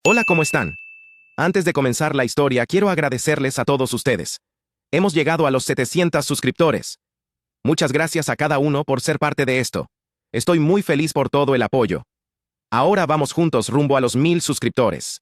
Hola, ¿cómo están? Antes de comenzar la historia, quiero agradecerles a todos ustedes. Hemos llegado a los 700 suscriptores. Muchas gracias a cada uno por ser parte de esto. Estoy muy feliz por todo el apoyo. Ahora vamos juntos rumbo a los 1000 suscriptores.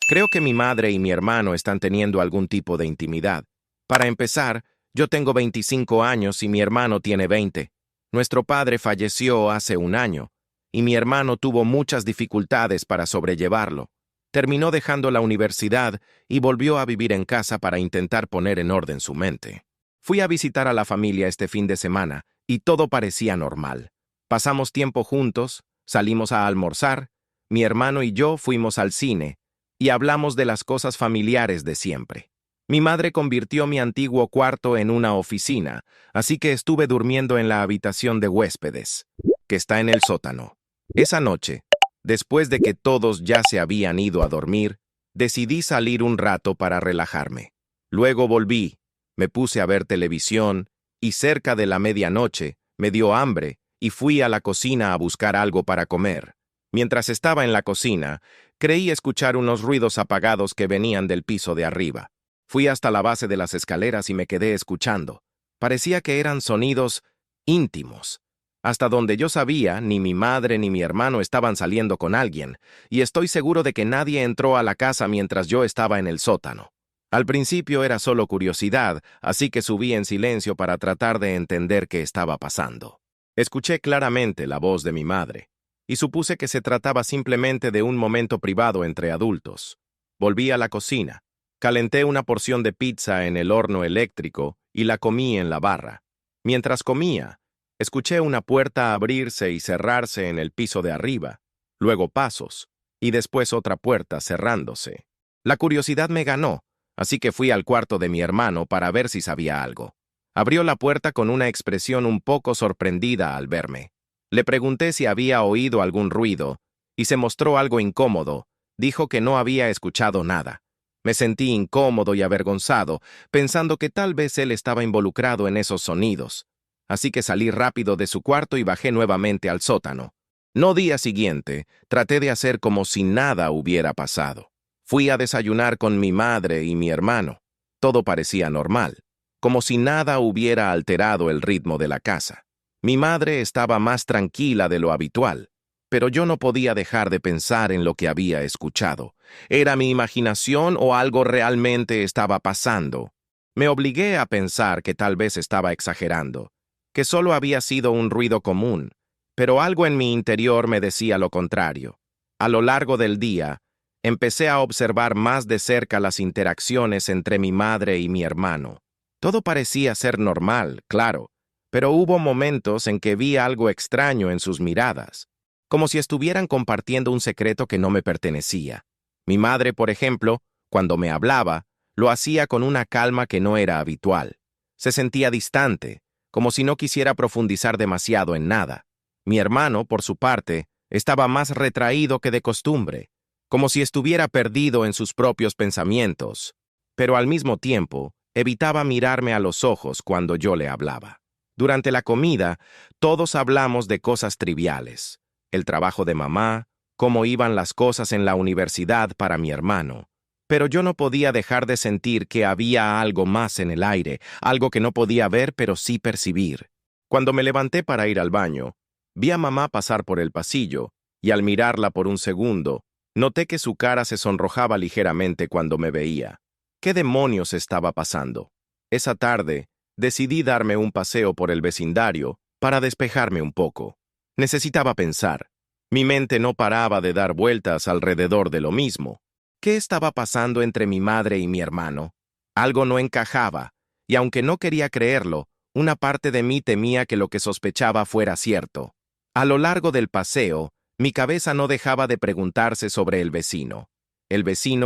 Creo que mi madre y mi hermano están teniendo algún tipo de intimidad. Para empezar, yo tengo 25 años y mi hermano tiene 20. Nuestro padre falleció hace un año, y mi hermano tuvo muchas dificultades para sobrellevarlo. Terminó dejando la universidad y volvió a vivir en casa para intentar poner en orden su mente. Fui a visitar a la familia este fin de semana y todo parecía normal. Pasamos tiempo juntos, salimos a almorzar, mi hermano y yo fuimos al cine y hablamos de las cosas familiares de siempre. Mi madre convirtió mi antiguo cuarto en una oficina, así que estuve durmiendo en la habitación de huéspedes, que está en el sótano. Esa noche, después de que todos ya se habían ido a dormir, decidí salir un rato para relajarme. Luego volví, me puse a ver televisión y cerca de la medianoche me dio hambre y fui a la cocina a buscar algo para comer. Mientras estaba en la cocina, creí escuchar unos ruidos apagados que venían del piso de arriba. Fui hasta la base de las escaleras y me quedé escuchando. Parecía que eran sonidos íntimos. Hasta donde yo sabía, ni mi madre ni mi hermano estaban saliendo con alguien, y estoy seguro de que nadie entró a la casa mientras yo estaba en el sótano. Al principio era solo curiosidad, así que subí en silencio para tratar de entender qué estaba pasando. Escuché claramente la voz de mi madre, y supuse que se trataba simplemente de un momento privado entre adultos. Volví a la cocina, calenté una porción de pizza en el horno eléctrico y la comí en la barra. Mientras comía, escuché una puerta abrirse y cerrarse en el piso de arriba, luego pasos, y después otra puerta cerrándose. La curiosidad me ganó, así que fui al cuarto de mi hermano para ver si sabía algo. Abrió la puerta con una expresión un poco sorprendida al verme. Le pregunté si había oído algún ruido, y se mostró algo incómodo. Dijo que no había escuchado nada. Me sentí incómodo y avergonzado, pensando que tal vez él estaba involucrado en esos sonidos. Así que salí rápido de su cuarto y bajé nuevamente al sótano. No día siguiente, traté de hacer como si nada hubiera pasado. Fui a desayunar con mi madre y mi hermano. Todo parecía normal, como si nada hubiera alterado el ritmo de la casa. Mi madre estaba más tranquila de lo habitual, pero yo no podía dejar de pensar en lo que había escuchado. ¿Era mi imaginación o algo realmente estaba pasando? Me obligué a pensar que tal vez estaba exagerando, que solo había sido un ruido común, pero algo en mi interior me decía lo contrario. A lo largo del día, empecé a observar más de cerca las interacciones entre mi madre y mi hermano. Todo parecía ser normal, claro, pero hubo momentos en que vi algo extraño en sus miradas, como si estuvieran compartiendo un secreto que no me pertenecía. Mi madre, por ejemplo, cuando me hablaba, lo hacía con una calma que no era habitual. Se sentía distante, como si no quisiera profundizar demasiado en nada. Mi hermano, por su parte, estaba más retraído que de costumbre, como si estuviera perdido en sus propios pensamientos, pero al mismo tiempo evitaba mirarme a los ojos cuando yo le hablaba. Durante la comida, todos hablamos de cosas triviales: el trabajo de mamá, cómo iban las cosas en la universidad para mi hermano. Pero yo no podía dejar de sentir que había algo más en el aire, algo que no podía ver pero sí percibir. Cuando me levanté para ir al baño, vi a mamá pasar por el pasillo, y al mirarla por un segundo, noté que su cara se sonrojaba ligeramente cuando me veía. ¿Qué demonios estaba pasando? Esa tarde, decidí darme un paseo por el vecindario para despejarme un poco. Necesitaba pensar. Mi mente no paraba de dar vueltas alrededor de lo mismo. ¿Qué estaba pasando entre mi madre y mi hermano? Algo no encajaba, y aunque no quería creerlo, una parte de mí temía que lo que sospechaba fuera cierto. A lo largo del paseo, mi cabeza no dejaba de preguntarse sobre el vecino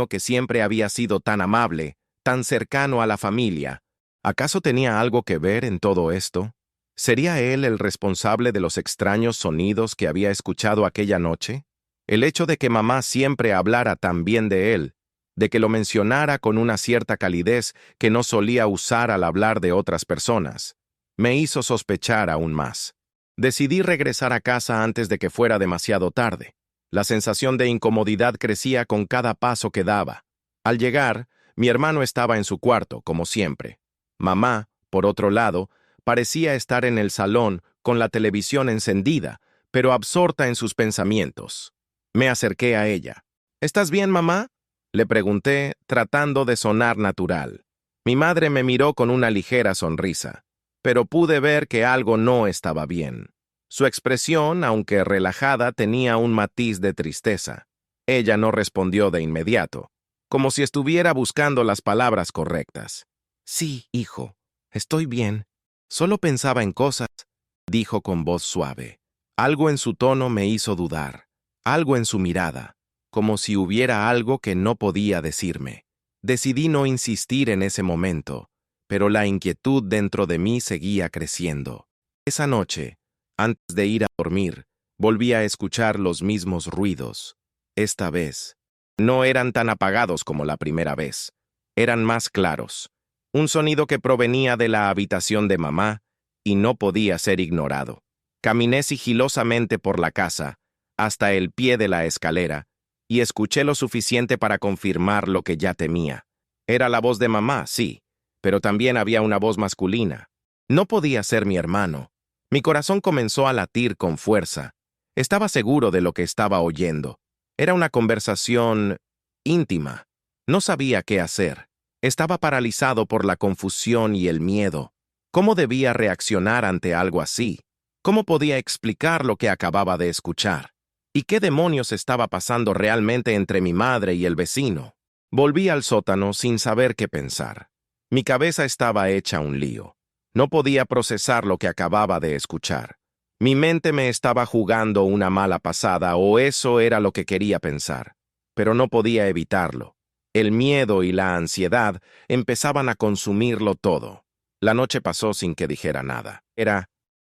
que siempre había sido tan amable, tan cercano a la familia. ¿Acaso tenía algo que ver en todo esto? ¿Sería él el responsable de los extraños sonidos que había escuchado aquella noche? El hecho de que mamá siempre hablara tan bien de él, de que lo mencionara con una cierta calidez que no solía usar al hablar de otras personas, me hizo sospechar aún más. Decidí regresar a casa antes de que fuera demasiado tarde. La sensación de incomodidad crecía con cada paso que daba. Al llegar, mi hermano estaba en su cuarto, como siempre. Mamá, por otro lado, parecía estar en el salón con la televisión encendida, pero absorta en sus pensamientos. Me acerqué a ella. ¿Estás bien, mamá?, le pregunté, tratando de sonar natural. Mi madre me miró con una ligera sonrisa, pero pude ver que algo no estaba bien. Su expresión, aunque relajada, tenía un matiz de tristeza. Ella no respondió de inmediato, como si estuviera buscando las palabras correctas. Sí, hijo, estoy bien. Solo pensaba en cosas, dijo con voz suave. Algo en su tono me hizo dudar, algo en su mirada, como si hubiera algo que no podía decirme. Decidí no insistir en ese momento, pero la inquietud dentro de mí seguía creciendo. Esa noche, antes de ir a dormir, volví a escuchar los mismos ruidos. Esta vez, no eran tan apagados como la primera vez. Eran más claros. Un sonido que provenía de la habitación de mamá y no podía ser ignorado. Caminé sigilosamente por la casa, hasta el pie de la escalera, y escuché lo suficiente para confirmar lo que ya temía. Era la voz de mamá, sí, pero también había una voz masculina. No podía ser mi hermano. Mi corazón comenzó a latir con fuerza. Estaba seguro de lo que estaba oyendo. Era una conversación íntima. No sabía qué hacer. Estaba paralizado por la confusión y el miedo. ¿Cómo debía reaccionar ante algo así? ¿Cómo podía explicar lo que acababa de escuchar? ¿Y qué demonios estaba pasando realmente entre mi madre y el vecino? Volví al sótano sin saber qué pensar. Mi cabeza estaba hecha un lío. No podía procesar lo que acababa de escuchar. Mi mente me estaba jugando una mala pasada, o eso era lo que quería pensar. Pero no podía evitarlo. El miedo y la ansiedad empezaban a consumirlo todo. La noche pasó sin que dijera nada.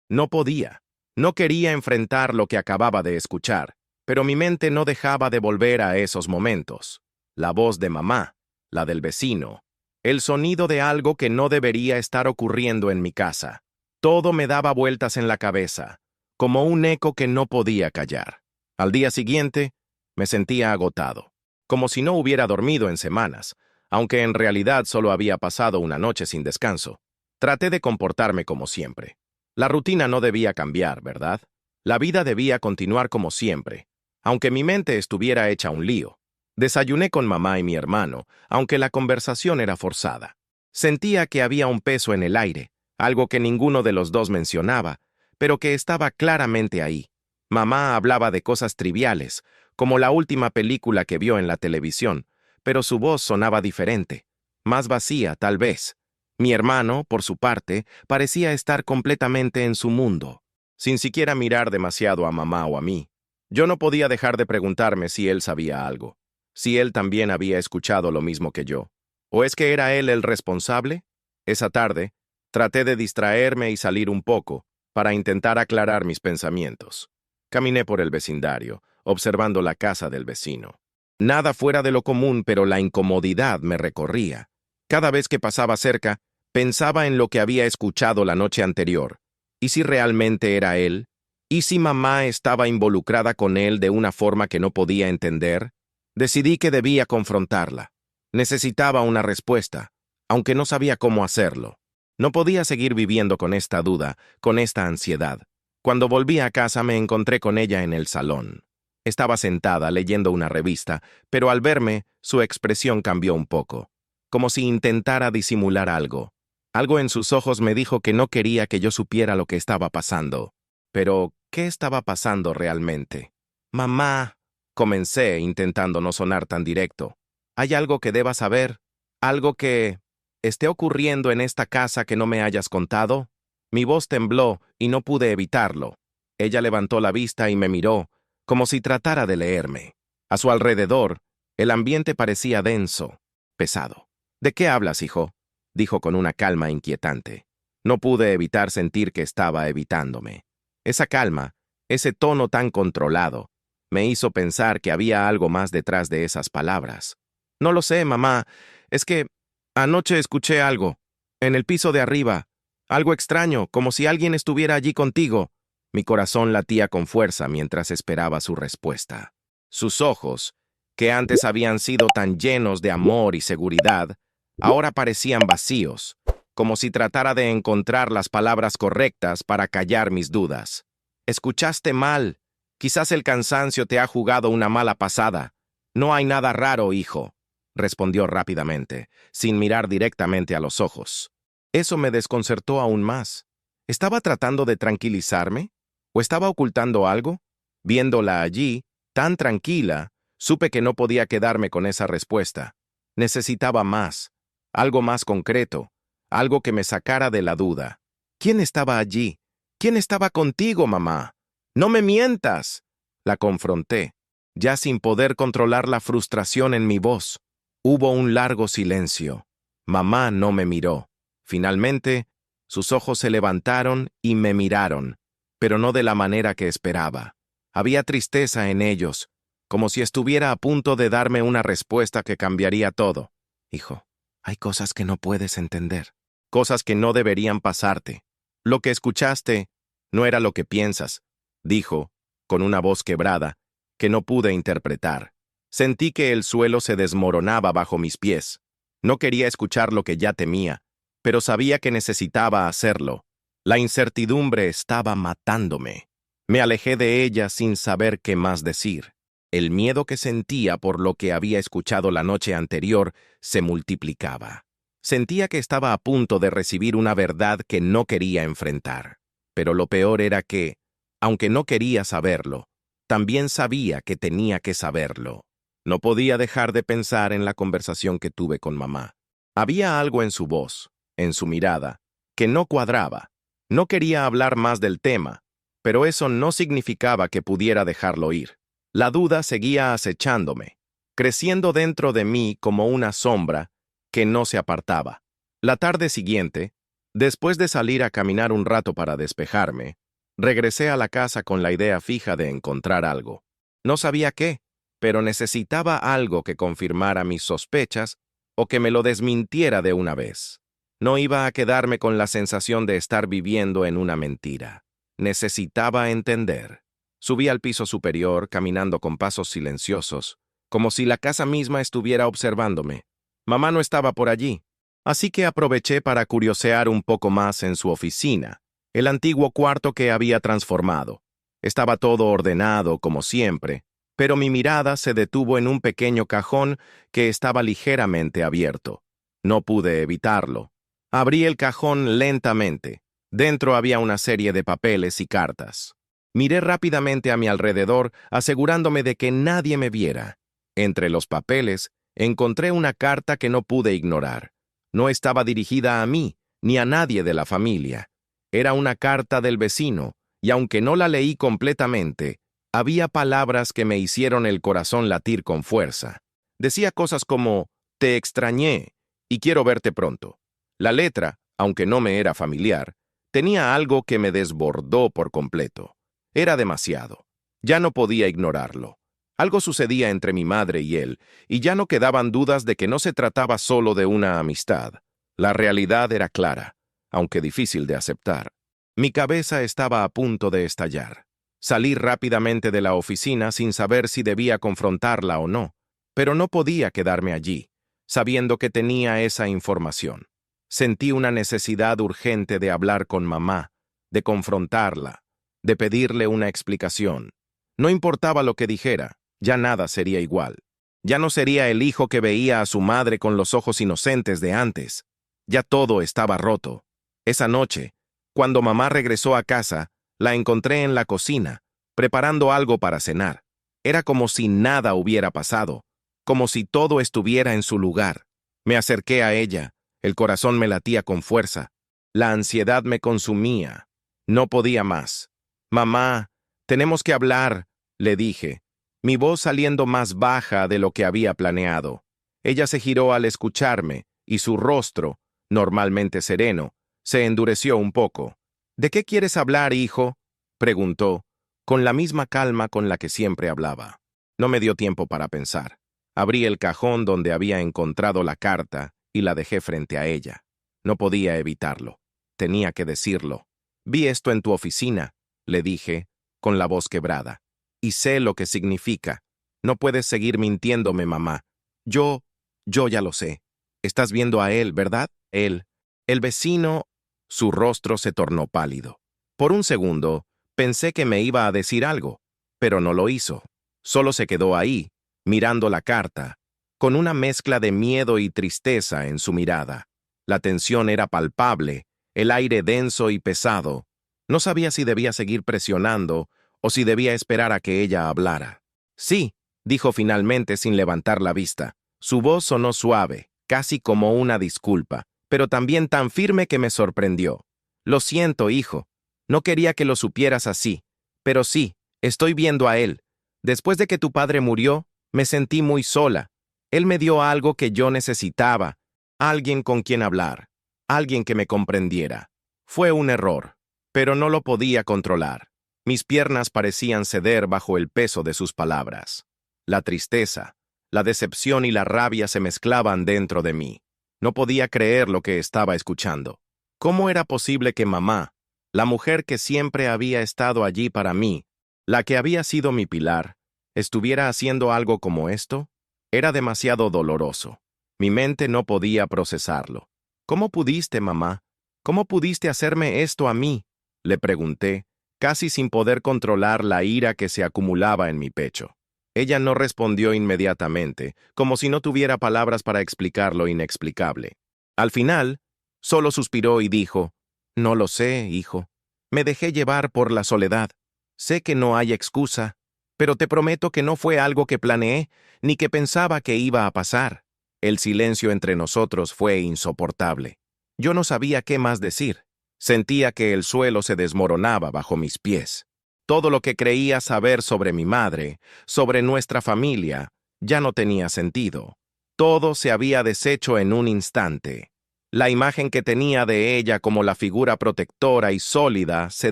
No podía. No quería enfrentar lo que acababa de escuchar, pero mi mente no dejaba de volver a esos momentos. La voz de mamá, la del vecino, el sonido de algo que no debería estar ocurriendo en mi casa. Todo me daba vueltas en la cabeza, como un eco que no podía callar. Al día siguiente, me sentía agotado, como si no hubiera dormido en semanas, aunque en realidad solo había pasado una noche sin descanso. Traté de comportarme como siempre. La rutina no debía cambiar, ¿verdad? La vida debía continuar como siempre, aunque mi mente estuviera hecha un lío. Desayuné con mamá y mi hermano, aunque la conversación era forzada. Sentía que había un peso en el aire, algo que ninguno de los dos mencionaba, pero que estaba claramente ahí. Mamá hablaba de cosas triviales, como la última película que vio en la televisión, pero su voz sonaba diferente, más vacía, tal vez. Mi hermano, por su parte, parecía estar completamente en su mundo, sin siquiera mirar demasiado a mamá o a mí. Yo no podía dejar de preguntarme si él sabía algo, si él también había escuchado lo mismo que yo. ¿O es que era él el responsable? Esa tarde, traté de distraerme y salir un poco, para intentar aclarar mis pensamientos. Caminé por el vecindario, observando la casa del vecino. Nada fuera de lo común, pero la incomodidad me recorría. Cada vez que pasaba cerca, pensaba en lo que había escuchado la noche anterior. ¿Y si realmente era él? ¿Y si mamá estaba involucrada con él de una forma que no podía entender? Decidí que debía confrontarla. Necesitaba una respuesta, aunque no sabía cómo hacerlo. No podía seguir viviendo con esta duda, con esta ansiedad. Cuando volví a casa me encontré con ella en el salón. Estaba sentada leyendo una revista, pero al verme, su expresión cambió un poco, como si intentara disimular algo. Algo en sus ojos me dijo que no quería que yo supiera lo que estaba pasando. Pero, ¿qué estaba pasando realmente? Mamá, comencé intentando no sonar tan directo. ¿Hay algo que deba saber? ¿Algo que esté ocurriendo en esta casa que no me hayas contado? Mi voz tembló y no pude evitarlo. Ella levantó la vista y me miró, como si tratara de leerme. A su alrededor, el ambiente parecía denso, pesado. ¿De qué hablas, hijo?, dijo con una calma inquietante. No pude evitar sentir que estaba evitándome. Esa calma, ese tono tan controlado, me hizo pensar que había algo más detrás de esas palabras. No lo sé, mamá. Es que anoche escuché algo, en el piso de arriba, algo extraño, como si alguien estuviera allí contigo. Mi corazón latía con fuerza mientras esperaba su respuesta. Sus ojos, que antes habían sido tan llenos de amor y seguridad, ahora parecían vacíos, como si tratara de encontrar las palabras correctas para callar mis dudas. Escuchaste mal. Quizás el cansancio te ha jugado una mala pasada. No hay nada raro, hijo, respondió rápidamente, sin mirar directamente a los ojos. Eso me desconcertó aún más. ¿Estaba tratando de tranquilizarme? ¿O estaba ocultando algo? Viéndola allí, tan tranquila, supe que no podía quedarme con esa respuesta. Necesitaba más, algo más concreto, algo que me sacara de la duda. ¿Quién estaba allí? ¿Quién estaba contigo, mamá? ¡No me mientas! La confronté, ya sin poder controlar la frustración en mi voz. Hubo un largo silencio. Mamá no me miró. Finalmente, sus ojos se levantaron y me miraron, pero no de la manera que esperaba. Había tristeza en ellos, como si estuviera a punto de darme una respuesta que cambiaría todo. Hijo, hay cosas que no puedes entender, cosas que no deberían pasarte. Lo que escuchaste no era lo que piensas, dijo, con una voz quebrada, que no pude interpretar. Sentí que el suelo se desmoronaba bajo mis pies. No quería escuchar lo que ya temía, pero sabía que necesitaba hacerlo. La incertidumbre estaba matándome. Me alejé de ella sin saber qué más decir. El miedo que sentía por lo que había escuchado la noche anterior se multiplicaba. Sentía que estaba a punto de recibir una verdad que no quería enfrentar. Pero lo peor era que, aunque no quería saberlo, también sabía que tenía que saberlo. No podía dejar de pensar en la conversación que tuve con mamá. Había algo en su voz, en su mirada, que no cuadraba. No quería hablar más del tema, pero eso no significaba que pudiera dejarlo ir. La duda seguía acechándome, creciendo dentro de mí como una sombra que no se apartaba. La tarde siguiente, después de salir a caminar un rato para despejarme, regresé a la casa con la idea fija de encontrar algo. No sabía qué, pero necesitaba algo que confirmara mis sospechas o que me lo desmintiera de una vez. No iba a quedarme con la sensación de estar viviendo en una mentira. Necesitaba entender. Subí al piso superior, caminando con pasos silenciosos, como si la casa misma estuviera observándome. Mamá no estaba por allí, así que aproveché para curiosear un poco más en su oficina, el antiguo cuarto que había transformado. Estaba todo ordenado, como siempre, pero mi mirada se detuvo en un pequeño cajón que estaba ligeramente abierto. No pude evitarlo. Abrí el cajón lentamente. Dentro había una serie de papeles y cartas. Miré rápidamente a mi alrededor, asegurándome de que nadie me viera. Entre los papeles, encontré una carta que no pude ignorar. No estaba dirigida a mí, ni a nadie de la familia. Era una carta del vecino, y aunque no la leí completamente, había palabras que me hicieron el corazón latir con fuerza. Decía cosas como, te extrañé, y quiero verte pronto. La letra, aunque no me era familiar, tenía algo que me desbordó por completo. Era demasiado. Ya no podía ignorarlo. Algo sucedía entre mi madre y él, y ya no quedaban dudas de que no se trataba solo de una amistad. La realidad era clara, aunque difícil de aceptar. Mi cabeza estaba a punto de estallar. Salí rápidamente de la oficina sin saber si debía confrontarla o no, pero no podía quedarme allí, sabiendo que tenía esa información. Sentí una necesidad urgente de hablar con mamá, de confrontarla, de pedirle una explicación. No importaba lo que dijera, ya nada sería igual. Ya no sería el hijo que veía a su madre con los ojos inocentes de antes. Ya todo estaba roto. Esa noche, cuando mamá regresó a casa, la encontré en la cocina, preparando algo para cenar. Era como si nada hubiera pasado, como si todo estuviera en su lugar. Me acerqué a ella. El corazón me latía con fuerza. La ansiedad me consumía. No podía más. Mamá, tenemos que hablar, le dije, mi voz saliendo más baja de lo que había planeado. Ella se giró al escucharme, y su rostro, normalmente sereno, se endureció un poco. ¿De qué quieres hablar, hijo?, preguntó, con la misma calma con la que siempre hablaba. No me dio tiempo para pensar. Abrí el cajón donde había encontrado la carta y la dejé frente a ella. No podía evitarlo. Tenía que decirlo. Vi esto en tu oficina, le dije, con la voz quebrada, y sé lo que significa. No puedes seguir mintiéndome, mamá. Yo ya lo sé. Estás viendo a él, ¿verdad? Él. El vecino, su rostro se tornó pálido. Por un segundo, pensé que me iba a decir algo, pero no lo hizo. Solo se quedó ahí, mirando la carta, con una mezcla de miedo y tristeza en su mirada. La tensión era palpable, el aire denso y pesado. No sabía si debía seguir presionando o si debía esperar a que ella hablara. Sí, dijo finalmente sin levantar la vista. Su voz sonó suave, casi como una disculpa, pero también tan firme que me sorprendió. Lo siento, hijo. No quería que lo supieras así, pero sí, estoy viendo a él. Después de que tu padre murió, me sentí muy sola. Él me dio algo que yo necesitaba, alguien con quien hablar, alguien que me comprendiera. Fue un error, pero no lo podía controlar. Mis piernas parecían ceder bajo el peso de sus palabras. La tristeza, la decepción y la rabia se mezclaban dentro de mí. No podía creer lo que estaba escuchando. ¿Cómo era posible que mamá, la mujer que siempre había estado allí para mí, la que había sido mi pilar, estuviera haciendo algo como esto? Era demasiado doloroso. Mi mente no podía procesarlo. ¿Cómo pudiste, mamá? ¿Cómo pudiste hacerme esto a mí? Le pregunté, casi sin poder controlar la ira que se acumulaba en mi pecho. Ella no respondió inmediatamente, como si no tuviera palabras para explicar lo inexplicable. Al final, solo suspiró y dijo, «No lo sé, hijo. Me dejé llevar por la soledad. Sé que no hay excusa, pero te prometo que no fue algo que planeé ni que pensaba que iba a pasar». El silencio entre nosotros fue insoportable. Yo no sabía qué más decir. Sentía que el suelo se desmoronaba bajo mis pies. Todo lo que creía saber sobre mi madre, sobre nuestra familia, ya no tenía sentido. Todo se había deshecho en un instante. La imagen que tenía de ella como la figura protectora y sólida se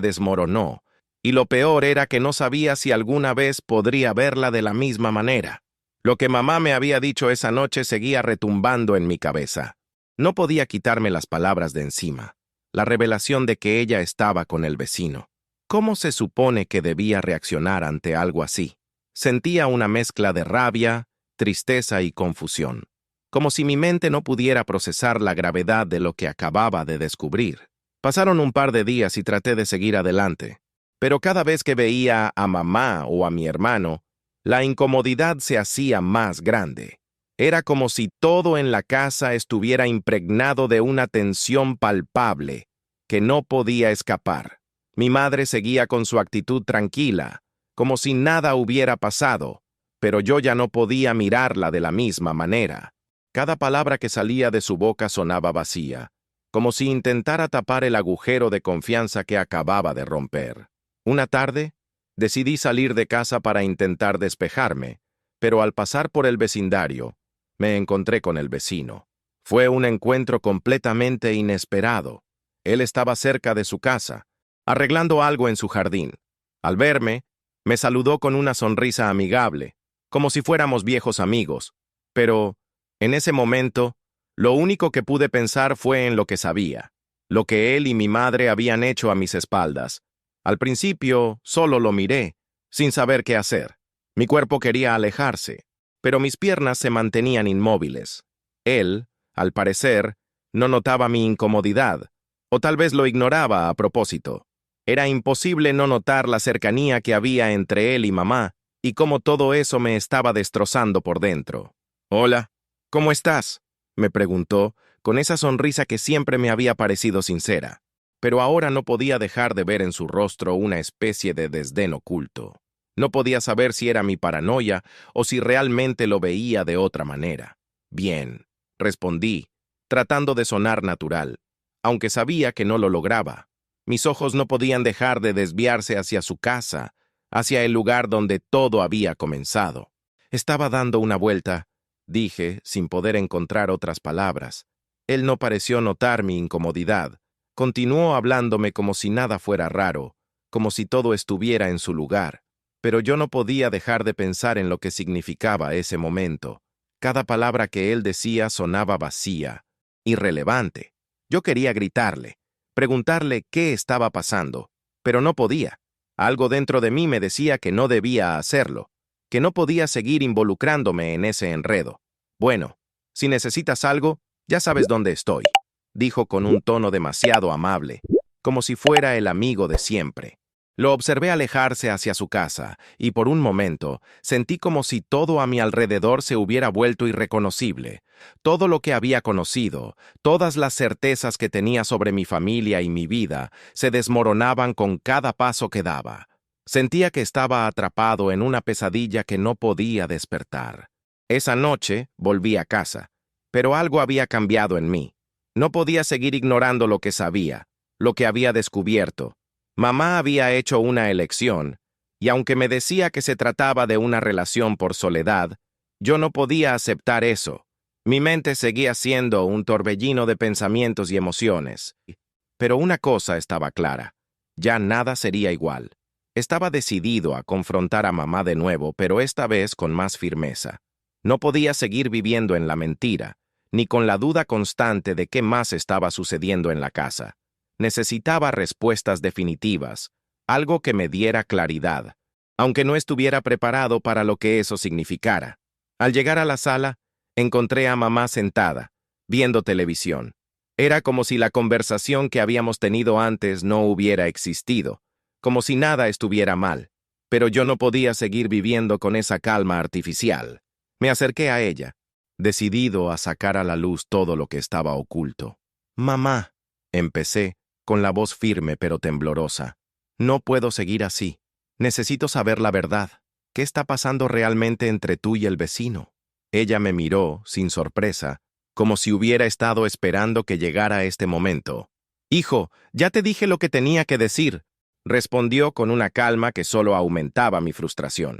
desmoronó, y lo peor era que no sabía si alguna vez podría verla de la misma manera. Lo que mamá me había dicho esa noche seguía retumbando en mi cabeza. No podía quitarme las palabras de encima. La revelación de que ella estaba con el vecino. ¿Cómo se supone que debía reaccionar ante algo así? Sentía una mezcla de rabia, tristeza y confusión, como si mi mente no pudiera procesar la gravedad de lo que acababa de descubrir. Pasaron un par de días y traté de seguir adelante, pero cada vez que veía a mamá o a mi hermano, la incomodidad se hacía más grande. Era como si todo en la casa estuviera impregnado de una tensión palpable que no podía escapar. Mi madre seguía con su actitud tranquila, como si nada hubiera pasado, pero yo ya no podía mirarla de la misma manera. Cada palabra que salía de su boca sonaba vacía, como si intentara tapar el agujero de confianza que acababa de romper. Una tarde, decidí salir de casa para intentar despejarme, pero al pasar por el vecindario, me encontré con el vecino. Fue un encuentro completamente inesperado. Él estaba cerca de su casa, arreglando algo en su jardín. Al verme, me saludó con una sonrisa amigable, como si fuéramos viejos amigos, pero, en ese momento, lo único que pude pensar fue en lo que sabía, lo que él y mi madre habían hecho a mis espaldas. Al principio, solo lo miré, sin saber qué hacer. Mi cuerpo quería alejarse, pero mis piernas se mantenían inmóviles. Él, al parecer, no notaba mi incomodidad, o tal vez lo ignoraba a propósito. Era imposible no notar la cercanía que había entre él y mamá, y cómo todo eso me estaba destrozando por dentro. «Hola, ¿cómo estás?», me preguntó, con esa sonrisa que siempre me había parecido sincera, pero ahora no podía dejar de ver en su rostro una especie de desdén oculto. No podía saber si era mi paranoia o si realmente lo veía de otra manera. «Bien», respondí, tratando de sonar natural, aunque sabía que no lo lograba. Mis ojos no podían dejar de desviarse hacia su casa, hacia el lugar donde todo había comenzado. Estaba dando una vuelta, dije, sin poder encontrar otras palabras. Él no pareció notar mi incomodidad. Continuó hablándome como si nada fuera raro, como si todo estuviera en su lugar. Pero yo no podía dejar de pensar en lo que significaba ese momento. Cada palabra que él decía sonaba vacía, irrelevante. Yo quería gritarle, preguntarle qué estaba pasando, pero no podía. Algo dentro de mí me decía que no debía hacerlo. que no podía seguir involucrándome en ese enredo. Bueno, si necesitas algo, ya sabes dónde estoy, dijo con un tono demasiado amable, como si fuera el amigo de siempre. Lo observé alejarse hacia su casa, y por un momento sentí como si todo a mi alrededor se hubiera vuelto irreconocible. Todo lo que había conocido, todas las certezas que tenía sobre mi familia y mi vida, se desmoronaban con cada paso que daba. Sentía que estaba atrapado en una pesadilla que no podía despertar. Esa noche volví a casa, pero algo había cambiado en mí. No podía seguir ignorando lo que sabía, lo que había descubierto. Mamá había hecho una elección, y aunque me decía que se trataba de una relación por soledad, yo no podía aceptar eso. Mi mente seguía siendo un torbellino de pensamientos y emociones. Pero una cosa estaba clara, ya nada sería igual. Estaba decidido a confrontar a mamá de nuevo, pero esta vez con más firmeza. No podía seguir viviendo en la mentira, ni con la duda constante de qué más estaba sucediendo en la casa. Necesitaba respuestas definitivas, algo que me diera claridad, aunque no estuviera preparado para lo que eso significara. Al llegar a la sala, encontré a mamá sentada, viendo televisión. Era como si la conversación que habíamos tenido antes no hubiera existido, como si nada estuviera mal, pero yo no podía seguir viviendo con esa calma artificial. Me acerqué a ella, decidido a sacar a la luz todo lo que estaba oculto. «Mamá», empecé, con la voz firme pero temblorosa. «No puedo seguir así. Necesito saber la verdad. ¿Qué está pasando realmente entre tú y el vecino?» Ella me miró, sin sorpresa, como si hubiera estado esperando que llegara este momento. «Hijo, ya te dije lo que tenía que decir», respondió con una calma que solo aumentaba mi frustración.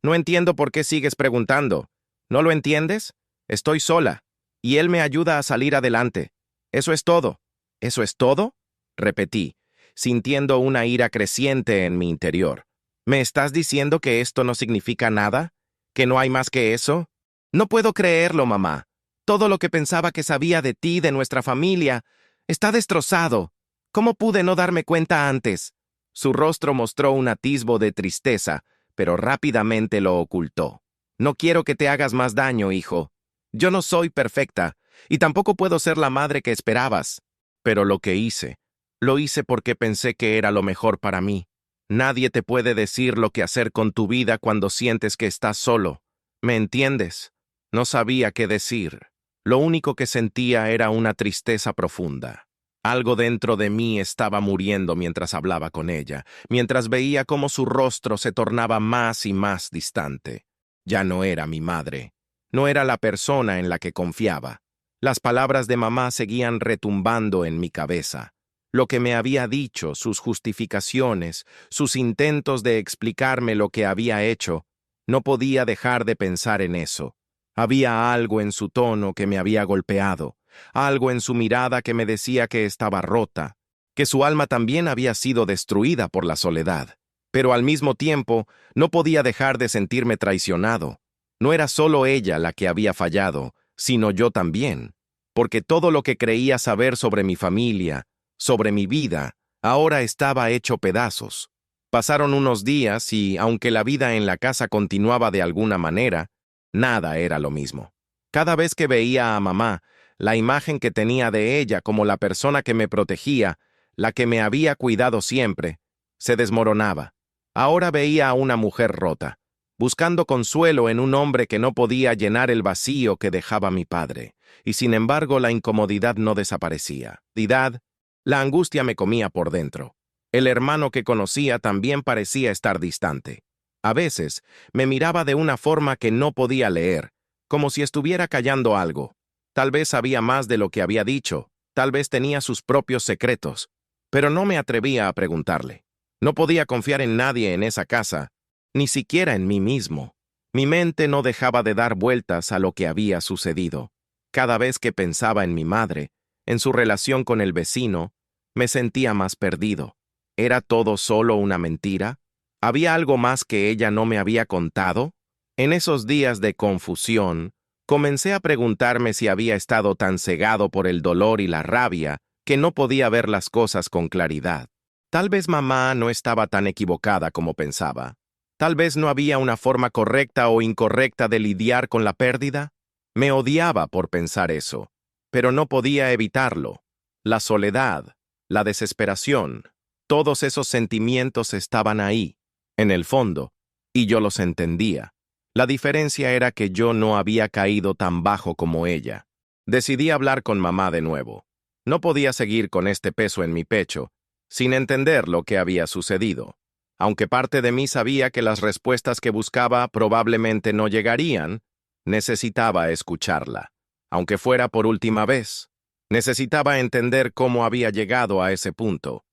«No entiendo por qué sigues preguntando. ¿No lo entiendes? Estoy sola, y él me ayuda a salir adelante. Eso es todo». «¿Eso es todo?», repetí, sintiendo una ira creciente en mi interior. «¿Me estás diciendo que esto no significa nada? ¿Que no hay más que eso?» «No puedo creerlo, mamá. Todo lo que pensaba que sabía de ti, de nuestra familia, está destrozado. ¿Cómo pude no darme cuenta antes?» Su rostro mostró un atisbo de tristeza, pero rápidamente lo ocultó. «No quiero que te hagas más daño, hijo. Yo no soy perfecta, y tampoco puedo ser la madre que esperabas. Pero lo que hice, lo hice porque pensé que era lo mejor para mí. Nadie te puede decir lo que hacer con tu vida cuando sientes que estás solo. ¿Me entiendes?» No sabía qué decir. Lo único que sentía era una tristeza profunda. Algo dentro de mí estaba muriendo mientras hablaba con ella, mientras veía cómo su rostro se tornaba más y más distante. Ya no era mi madre. No era la persona en la que confiaba. Las palabras de mamá seguían retumbando en mi cabeza. Lo que me había dicho, sus justificaciones, sus intentos de explicarme lo que había hecho, no podía dejar de pensar en eso. Había algo en su tono que me había golpeado, algo en su mirada que me decía que estaba rota, que su alma también había sido destruida por la soledad. Pero al mismo tiempo, no podía dejar de sentirme traicionado. No era solo ella la que había fallado, sino yo también, porque todo lo que creía saber sobre mi familia, sobre mi vida, ahora estaba hecho pedazos. Pasaron unos días y, aunque la vida en la casa continuaba de alguna manera, nada era lo mismo. Cada vez que veía a mamá, la imagen que tenía de ella como la persona que me protegía, la que me había cuidado siempre, se desmoronaba. Ahora veía a una mujer rota, buscando consuelo en un hombre que no podía llenar el vacío que dejaba mi padre, y sin embargo la incomodidad no desaparecía. La angustia me comía por dentro. El hermano que conocía también parecía estar distante. A veces me miraba de una forma que no podía leer, como si estuviera callando algo. Tal vez sabía más de lo que había dicho, tal vez tenía sus propios secretos, pero no me atrevía a preguntarle. No podía confiar en nadie en esa casa, ni siquiera en mí mismo. Mi mente no dejaba de dar vueltas a lo que había sucedido. Cada vez que pensaba en mi madre, en su relación con el vecino, me sentía más perdido. ¿Era todo solo una mentira? ¿Había algo más que ella no me había contado? En esos días de confusión, comencé a preguntarme si había estado tan cegado por el dolor y la rabia que no podía ver las cosas con claridad. Tal vez mamá no estaba tan equivocada como pensaba. Tal vez no había una forma correcta o incorrecta de lidiar con la pérdida. Me odiaba por pensar eso, pero no podía evitarlo. La soledad, la desesperación, todos esos sentimientos estaban ahí, en el fondo, y yo los entendía. La diferencia era que yo no había caído tan bajo como ella. Decidí hablar con mamá de nuevo. No podía seguir con este peso en mi pecho, sin entender lo que había sucedido. Aunque parte de mí sabía que las respuestas que buscaba probablemente no llegarían, necesitaba escucharla, aunque fuera por última vez. Necesitaba entender cómo había llegado a ese punto.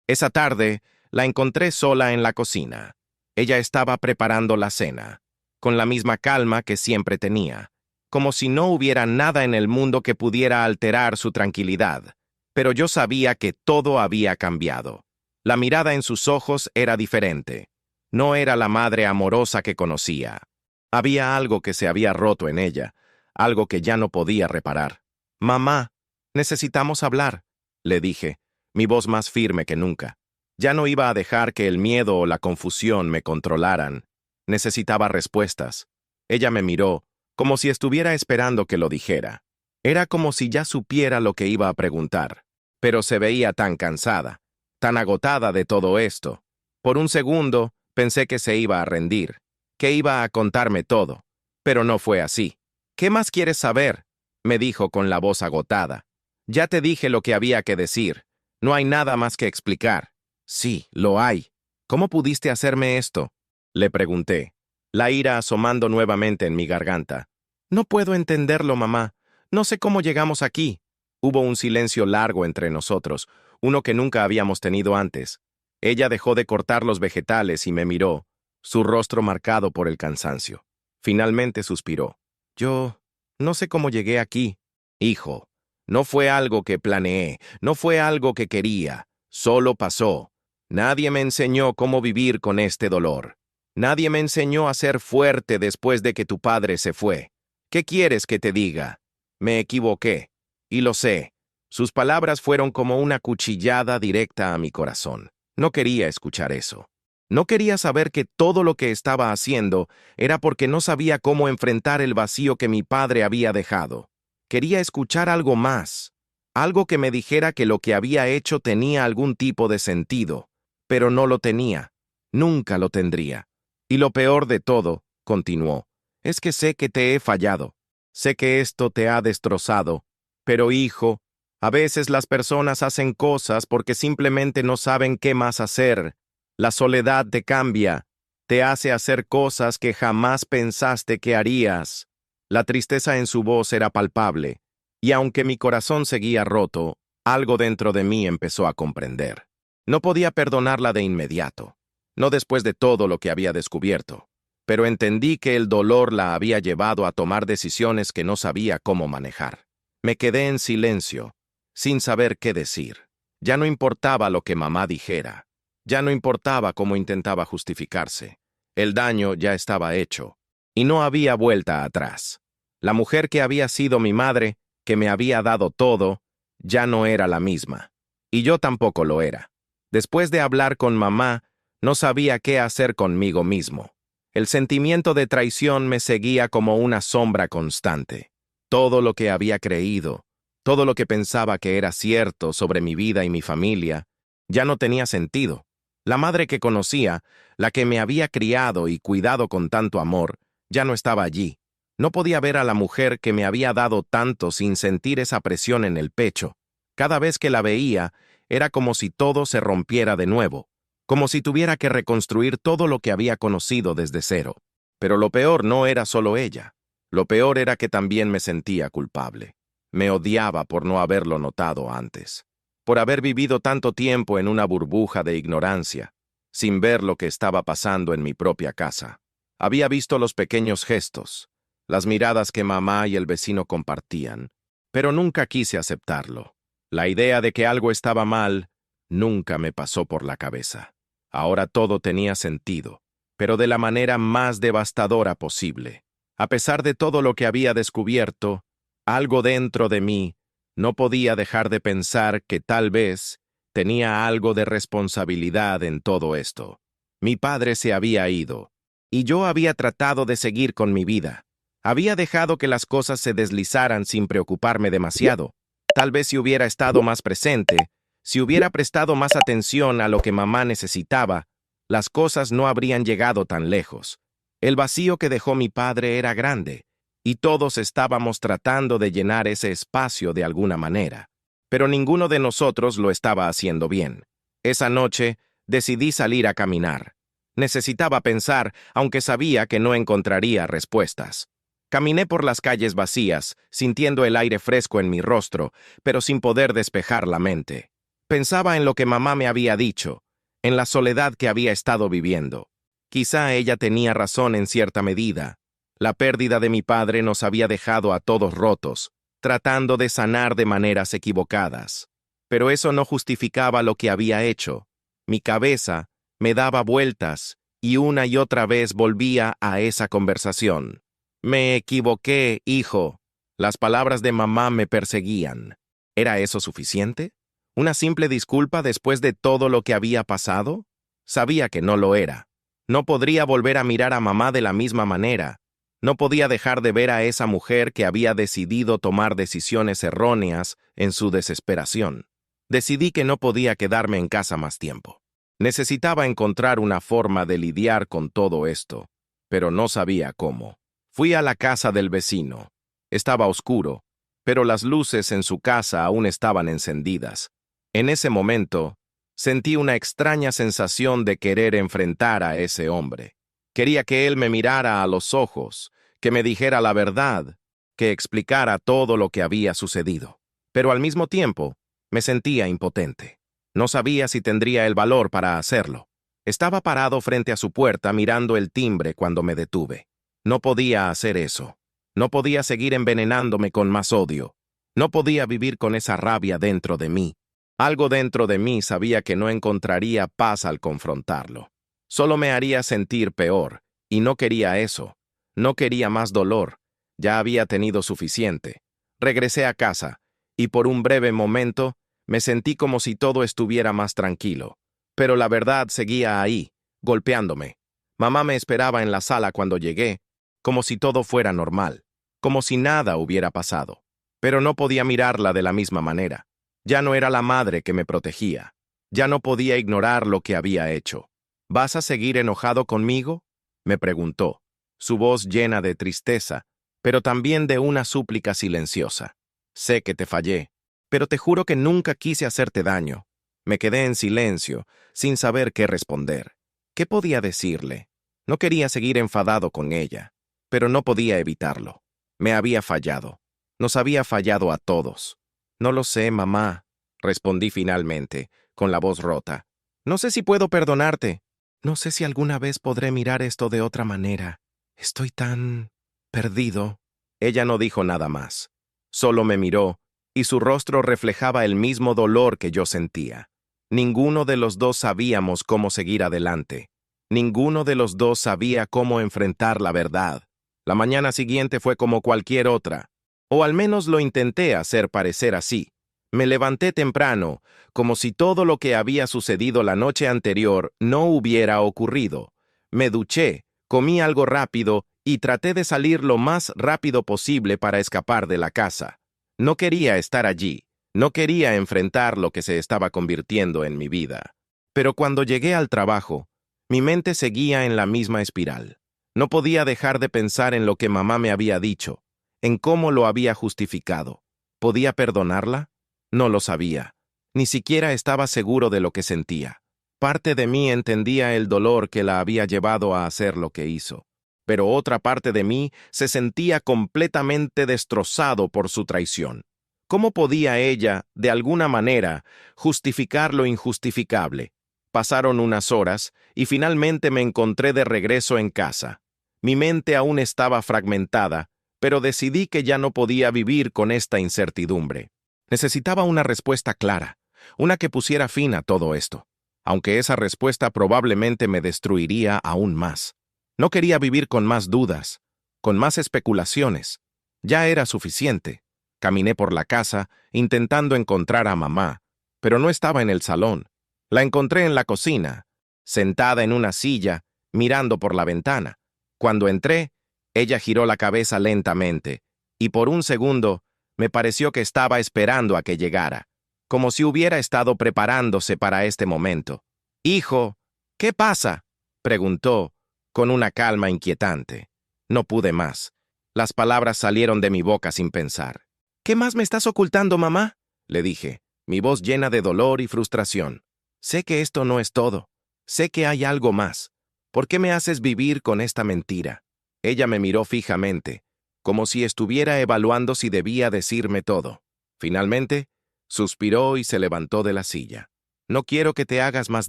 Esa tarde, la encontré sola en la cocina. Ella estaba preparando la cena, con la misma calma que siempre tenía, como si no hubiera nada en el mundo que pudiera alterar su tranquilidad. Pero yo sabía que todo había cambiado. La mirada en sus ojos era diferente. No era la madre amorosa que conocía. Había algo que se había roto en ella, algo que ya no podía reparar. «Mamá, necesitamos hablar», le dije, mi voz más firme que nunca. Ya no iba a dejar que el miedo o la confusión me controlaran. Necesitaba respuestas. Ella me miró, como si estuviera esperando que lo dijera. Era como si ya supiera lo que iba a preguntar, pero se veía tan cansada, tan agotada de todo esto. Por un segundo, pensé que se iba a rendir, que iba a contarme todo, pero no fue así. «¿Qué más quieres saber?», me dijo con la voz agotada. «Ya te dije lo que había que decir. No hay nada más que explicar». «Sí, lo hay. ¿Cómo pudiste hacerme esto?», le pregunté, la ira asomando nuevamente en mi garganta. «No puedo entenderlo, mamá. No sé cómo llegamos aquí». Hubo un silencio largo entre nosotros, uno que nunca habíamos tenido antes. Ella dejó de cortar los vegetales y me miró, su rostro marcado por el cansancio. Finalmente suspiró. «Yo no sé cómo llegué aquí. Hijo, no fue algo que planeé, no fue algo que quería, solo pasó. Nadie me enseñó cómo vivir con este dolor. Nadie me enseñó a ser fuerte después de que tu padre se fue. ¿Qué quieres que te diga? Me equivoqué, y lo sé». Sus palabras fueron como una cuchillada directa a mi corazón. No quería escuchar eso. No quería saber que todo lo que estaba haciendo era porque no sabía cómo enfrentar el vacío que mi padre había dejado. Quería escuchar algo más, algo que me dijera que lo que había hecho tenía algún tipo de sentido, pero no lo tenía. Nunca lo tendría. Y lo peor de todo, continuó, es que sé que te he fallado. Sé que esto te ha destrozado. Pero, hijo, a veces las personas hacen cosas porque simplemente no saben qué más hacer. La soledad te cambia, te hace hacer cosas que jamás pensaste que harías. La tristeza en su voz era palpable, y aunque mi corazón seguía roto, algo dentro de mí empezó a comprender. No podía perdonarla de inmediato, no después de todo lo que había descubierto, pero entendí que el dolor la había llevado a tomar decisiones que no sabía cómo manejar. Me quedé en silencio, sin saber qué decir. Ya no importaba lo que mamá dijera. Ya no importaba cómo intentaba justificarse. El daño ya estaba hecho, y no había vuelta atrás. La mujer que había sido mi madre, que me había dado todo, ya no era la misma. Y yo tampoco lo era. Después de hablar con mamá, no sabía qué hacer conmigo mismo. El sentimiento de traición me seguía como una sombra constante. Todo lo que había creído, todo lo que pensaba que era cierto sobre mi vida y mi familia, ya no tenía sentido. La madre que conocía, la que me había criado y cuidado con tanto amor, ya no estaba allí. No podía ver a la mujer que me había dado tanto sin sentir esa presión en el pecho. Cada vez que la veía, era como si todo se rompiera de nuevo, como si tuviera que reconstruir todo lo que había conocido desde cero. Pero lo peor no era solo ella. Lo peor era que también me sentía culpable. Me odiaba por no haberlo notado antes, por haber vivido tanto tiempo en una burbuja de ignorancia, sin ver lo que estaba pasando en mi propia casa. Había visto los pequeños gestos, las miradas que mamá y el vecino compartían, pero nunca quise aceptarlo. La idea de que algo estaba mal nunca me pasó por la cabeza. Ahora todo tenía sentido, pero de la manera más devastadora posible. A pesar de todo lo que había descubierto, algo dentro de mí no podía dejar de pensar que tal vez tenía algo de responsabilidad en todo esto. Mi padre se había ido, y yo había tratado de seguir con mi vida. Había dejado que las cosas se deslizaran sin preocuparme demasiado. Tal vez si hubiera estado más presente, si hubiera prestado más atención a lo que mamá necesitaba, las cosas no habrían llegado tan lejos. El vacío que dejó mi padre era grande, y todos estábamos tratando de llenar ese espacio de alguna manera. Pero ninguno de nosotros lo estaba haciendo bien. Esa noche, decidí salir a caminar. Necesitaba pensar, aunque sabía que no encontraría respuestas. Caminé por las calles vacías, sintiendo el aire fresco en mi rostro, pero sin poder despejar la mente. Pensaba en lo que mamá me había dicho, en la soledad que había estado viviendo. Quizá ella tenía razón en cierta medida. La pérdida de mi padre nos había dejado a todos rotos, tratando de sanar de maneras equivocadas. Pero eso no justificaba lo que había hecho. Mi cabeza me daba vueltas y una y otra vez volvía a esa conversación. Me equivoqué, hijo. Las palabras de mamá me perseguían. ¿Era eso suficiente? ¿Una simple disculpa después de todo lo que había pasado? Sabía que no lo era. No podría volver a mirar a mamá de la misma manera. No podía dejar de ver a esa mujer que había decidido tomar decisiones erróneas en su desesperación. Decidí que no podía quedarme en casa más tiempo. Necesitaba encontrar una forma de lidiar con todo esto, pero no sabía cómo. Fui a la casa del vecino. Estaba oscuro, pero las luces en su casa aún estaban encendidas. En ese momento, sentí una extraña sensación de querer enfrentar a ese hombre. Quería que él me mirara a los ojos, que me dijera la verdad, que explicara todo lo que había sucedido. Pero al mismo tiempo, me sentía impotente. No sabía si tendría el valor para hacerlo. Estaba parado frente a su puerta mirando el timbre cuando me detuve. No podía hacer eso. No podía seguir envenenándome con más odio. No podía vivir con esa rabia dentro de mí. Algo dentro de mí sabía que no encontraría paz al confrontarlo. Solo me haría sentir peor, y no quería eso. No quería más dolor. Ya había tenido suficiente. Regresé a casa, y por un breve momento me sentí como si todo estuviera más tranquilo. Pero la verdad seguía ahí, golpeándome. Mamá me esperaba en la sala cuando llegué, como si todo fuera normal, como si nada hubiera pasado. Pero no podía mirarla de la misma manera. Ya no era la madre que me protegía. Ya no podía ignorar lo que había hecho. ¿Vas a seguir enojado conmigo?, me preguntó, su voz llena de tristeza, pero también de una súplica silenciosa. Sé que te fallé, pero te juro que nunca quise hacerte daño. Me quedé en silencio, sin saber qué responder. ¿Qué podía decirle? No quería seguir enfadado con ella, pero no podía evitarlo. Me había fallado. Nos había fallado a todos. No lo sé, mamá, respondí finalmente, con la voz rota. No sé si puedo perdonarte. No sé si alguna vez podré mirar esto de otra manera. Estoy tan perdido. Ella no dijo nada más. Solo me miró, y su rostro reflejaba el mismo dolor que yo sentía. Ninguno de los dos sabíamos cómo seguir adelante. Ninguno de los dos sabía cómo enfrentar la verdad. La mañana siguiente fue como cualquier otra, o al menos lo intenté hacer parecer así. Me levanté temprano, como si todo lo que había sucedido la noche anterior no hubiera ocurrido. Me duché, comí algo rápido y traté de salir lo más rápido posible para escapar de la casa. No quería estar allí, no quería enfrentar lo que se estaba convirtiendo en mi vida. Pero cuando llegué al trabajo, mi mente seguía en la misma espiral. No podía dejar de pensar en lo que mamá me había dicho, en cómo lo había justificado. ¿Podía perdonarla? No lo sabía. Ni siquiera estaba seguro de lo que sentía. Parte de mí entendía el dolor que la había llevado a hacer lo que hizo, pero otra parte de mí se sentía completamente destrozado por su traición. ¿Cómo podía ella, de alguna manera, justificar lo injustificable? Pasaron unas horas y finalmente me encontré de regreso en casa. Mi mente aún estaba fragmentada, pero decidí que ya no podía vivir con esta incertidumbre. Necesitaba una respuesta clara, una que pusiera fin a todo esto, aunque esa respuesta probablemente me destruiría aún más. No quería vivir con más dudas, con más especulaciones. Ya era suficiente. Caminé por la casa, intentando encontrar a mamá, pero no estaba en el salón. La encontré en la cocina, sentada en una silla, mirando por la ventana. Cuando entré, ella giró la cabeza lentamente, y por un segundo me pareció que estaba esperando a que llegara, como si hubiera estado preparándose para este momento. «Hijo, ¿qué pasa?», preguntó, con una calma inquietante. No pude más. Las palabras salieron de mi boca sin pensar. «¿Qué más me estás ocultando, mamá?», le dije, mi voz llena de dolor y frustración. «Sé que esto no es todo. Sé que hay algo más. ¿Por qué me haces vivir con esta mentira?». Ella me miró fijamente, como si estuviera evaluando si debía decirme todo. Finalmente, suspiró y se levantó de la silla. «No quiero que te hagas más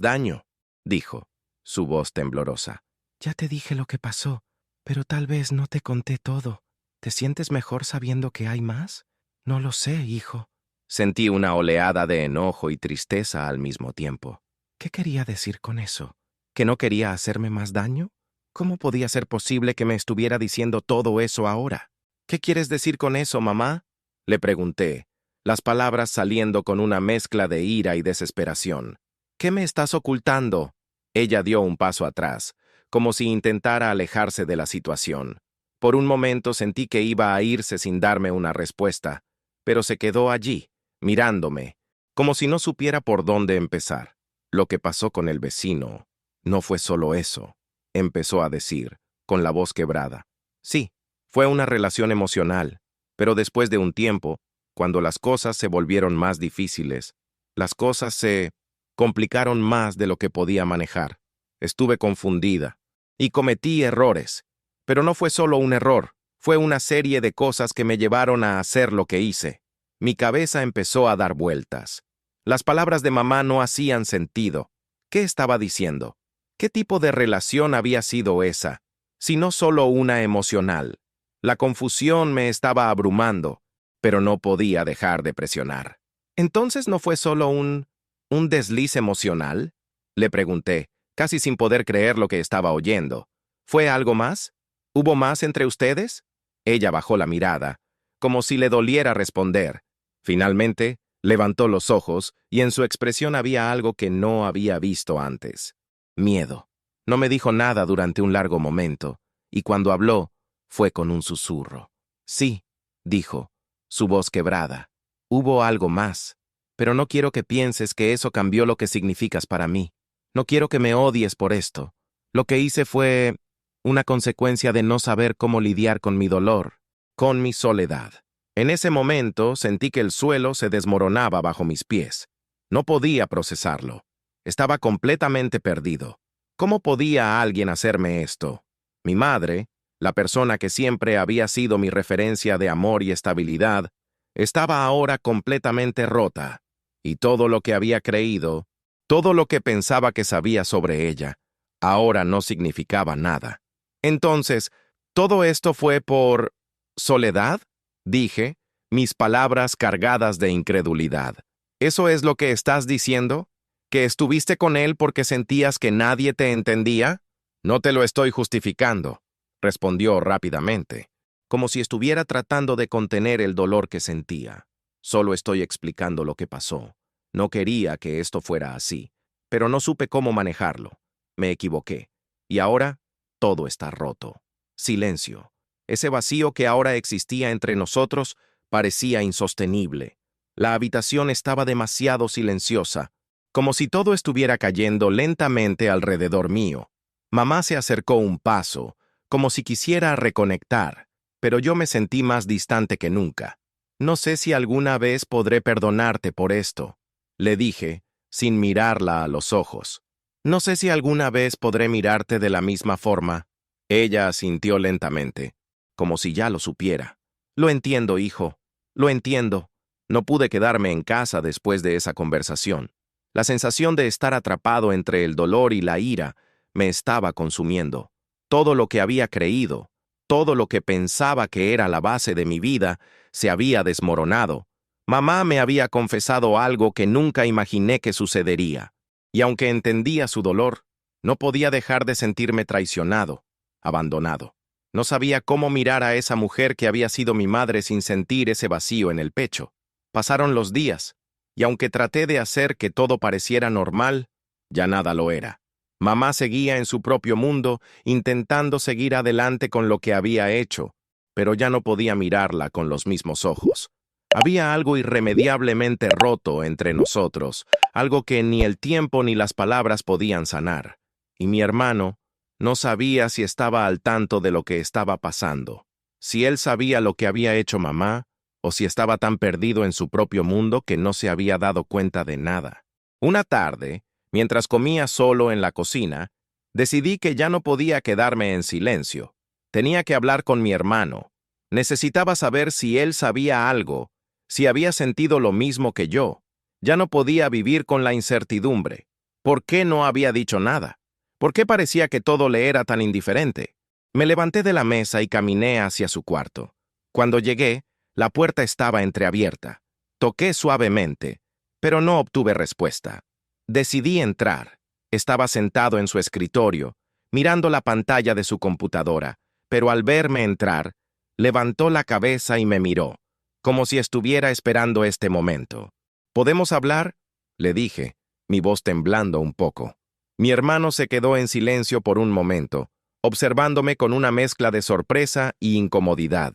daño», dijo, su voz temblorosa. «Ya te dije lo que pasó, pero tal vez no te conté todo. ¿Te sientes mejor sabiendo que hay más?». «No lo sé, hijo». Sentí una oleada de enojo y tristeza al mismo tiempo. ¿Qué quería decir con eso? ¿Que no quería hacerme más daño? ¿Cómo podía ser posible que me estuviera diciendo todo eso ahora? «¿Qué quieres decir con eso, mamá?», le pregunté, las palabras saliendo con una mezcla de ira y desesperación. «¿Qué me estás ocultando?». Ella dio un paso atrás, como si intentara alejarse de la situación. Por un momento sentí que iba a irse sin darme una respuesta, pero se quedó allí, mirándome, como si no supiera por dónde empezar. «Lo que pasó con el vecino no fue solo eso», empezó a decir, con la voz quebrada. «Sí, fue una relación emocional, pero después de un tiempo, cuando las cosas se volvieron más difíciles, las cosas se complicaron más de lo que podía manejar. Estuve confundida y cometí errores, pero no fue solo un error, fue una serie de cosas que me llevaron a hacer lo que hice». Mi cabeza empezó a dar vueltas. Las palabras de mamá no hacían sentido. ¿Qué estaba diciendo? ¿Qué tipo de relación había sido esa, si no solo una emocional? La confusión me estaba abrumando, pero no podía dejar de presionar. «¿Entonces no fue solo un desliz emocional?», le pregunté, casi sin poder creer lo que estaba oyendo. «¿Fue algo más? ¿Hubo más entre ustedes?». Ella bajó la mirada, como si le doliera responder. Finalmente, levantó los ojos y en su expresión había algo que no había visto antes. Miedo. No me dijo nada durante un largo momento, y cuando habló, fue con un susurro. «Sí», dijo, su voz quebrada. «Hubo algo más, pero no quiero que pienses que eso cambió lo que significas para mí. No quiero que me odies por esto. Lo que hice fue una consecuencia de no saber cómo lidiar con mi dolor, con mi soledad». En ese momento sentí que el suelo se desmoronaba bajo mis pies. No podía procesarlo. Estaba completamente perdido. ¿Cómo podía alguien hacerme esto? Mi madre, la persona que siempre había sido mi referencia de amor y estabilidad, estaba ahora completamente rota, y todo lo que había creído, todo lo que pensaba que sabía sobre ella, ahora no significaba nada. Entonces, ¿todo esto fue por soledad?, dije, mis palabras cargadas de incredulidad. ¿Eso es lo que estás diciendo? ¿Que estuviste con él porque sentías que nadie te entendía? «No te lo estoy justificando», respondió rápidamente, como si estuviera tratando de contener el dolor que sentía. «Solo estoy explicando lo que pasó. No quería que esto fuera así, pero no supe cómo manejarlo. Me equivoqué. Y ahora, todo está roto. Silencio. Ese vacío que ahora existía entre nosotros parecía insostenible. La habitación estaba demasiado silenciosa, como si todo estuviera cayendo lentamente alrededor mío. Mamá se acercó un paso, como si quisiera reconectar, pero yo me sentí más distante que nunca. «No sé si alguna vez podré perdonarte por esto», le dije, sin mirarla a los ojos. «No sé si alguna vez podré mirarte de la misma forma». Ella asintió lentamente, como si ya lo supiera. «Lo entiendo, hijo. Lo entiendo». No pude quedarme en casa después de esa conversación. La sensación de estar atrapado entre el dolor y la ira me estaba consumiendo. Todo lo que había creído, todo lo que pensaba que era la base de mi vida, se había desmoronado. Mamá me había confesado algo que nunca imaginé que sucedería. Y aunque entendía su dolor, no podía dejar de sentirme traicionado, abandonado. No sabía cómo mirar a esa mujer que había sido mi madre sin sentir ese vacío en el pecho. Pasaron los días, y aunque traté de hacer que todo pareciera normal, ya nada lo era. Mamá seguía en su propio mundo, intentando seguir adelante con lo que había hecho, pero ya no podía mirarla con los mismos ojos. Había algo irremediablemente roto entre nosotros, algo que ni el tiempo ni las palabras podían sanar. Y mi hermano no sabía si estaba al tanto de lo que estaba pasando, si él sabía lo que había hecho mamá, o si estaba tan perdido en su propio mundo que no se había dado cuenta de nada. Una tarde, mientras comía solo en la cocina, decidí que ya no podía quedarme en silencio. Tenía que hablar con mi hermano. Necesitaba saber si él sabía algo, si había sentido lo mismo que yo. Ya no podía vivir con la incertidumbre. ¿Por qué no había dicho nada? ¿Por qué parecía que todo le era tan indiferente? Me levanté de la mesa y caminé hacia su cuarto. Cuando llegué, la puerta estaba entreabierta. Toqué suavemente, pero no obtuve respuesta. Decidí entrar. Estaba sentado en su escritorio, mirando la pantalla de su computadora, pero al verme entrar, levantó la cabeza y me miró, como si estuviera esperando este momento. ¿Podemos hablar?, le dije, mi voz temblando un poco. Mi hermano se quedó en silencio por un momento, observándome con una mezcla de sorpresa y incomodidad.